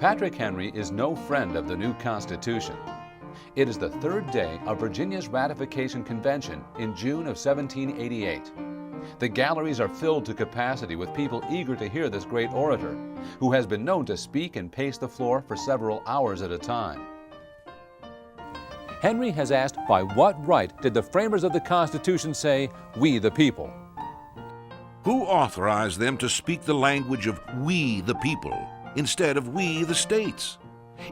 Patrick Henry is no friend of the new Constitution. It is the third day of Virginia's ratification convention in June of 1788. The galleries are filled to capacity with people eager to hear this great orator, who has been known to speak and pace the floor for several hours at a time. Henry has asked, by what right did the framers of the Constitution say, "We the people"? Who authorized them to speak the language of "we the people" instead of "we the states"?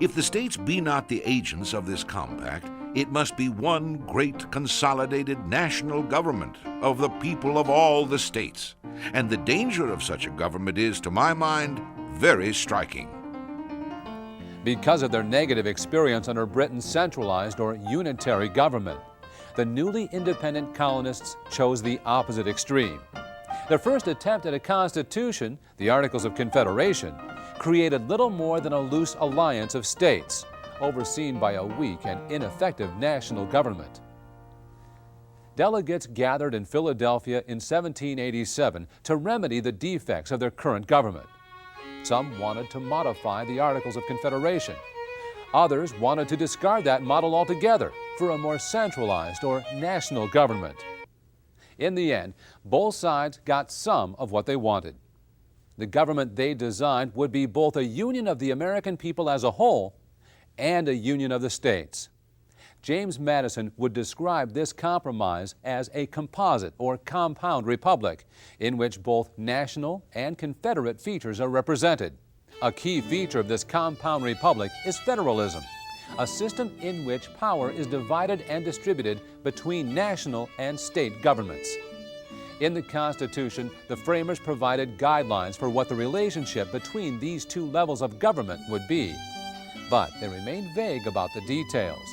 If the states be not the agents of this compact, it must be one great consolidated national government of the people of all the states. And the danger of such a government is, to my mind, very striking. Because of their negative experience under Britain's centralized or unitary government, the newly independent colonists chose the opposite extreme. Their first attempt at a constitution, the Articles of Confederation, created little more than a loose alliance of states, overseen by a weak and ineffective national government. Delegates gathered in Philadelphia in 1787 to remedy the defects of their current government. Some wanted to modify the Articles of Confederation. Others wanted to discard that model altogether for a more centralized or national government. In the end, both sides got some of what they wanted. The government they designed would be both a union of the American people as a whole and a union of the states. James Madison would describe this compromise as a composite or compound republic in which both national and Confederate features are represented. A key feature of this compound republic is federalism, a system in which power is divided and distributed between national and state governments. In the Constitution, the framers provided guidelines for what the relationship between these two levels of government would be. But they remained vague about the details,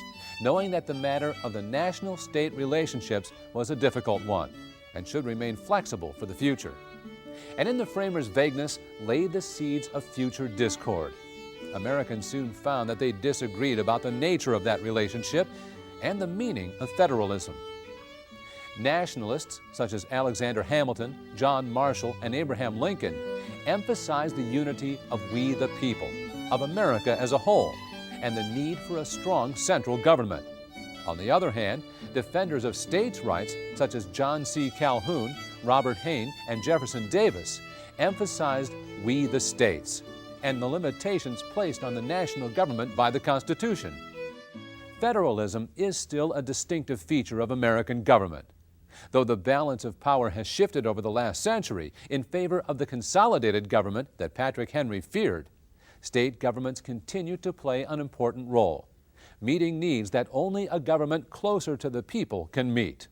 knowing that the matter of the national-state relationships was a difficult one and should remain flexible for the future. And in the framers' vagueness lay the seeds of future discord. Americans soon found that they disagreed about the nature of that relationship and the meaning of federalism. Nationalists such as Alexander Hamilton, John Marshall, and Abraham Lincoln emphasized the unity of we the people, of America as a whole, and the need for a strong central government. On the other hand, defenders of states' rights such as John C. Calhoun, Robert Hayne, and Jefferson Davis emphasized we the states and the limitations placed on the national government by the Constitution. Federalism is still a distinctive feature of American government. Though the balance of power has shifted over the last century in favor of the consolidated government that Patrick Henry feared, state governments continue to play an important role, meeting needs that only a government closer to the people can meet.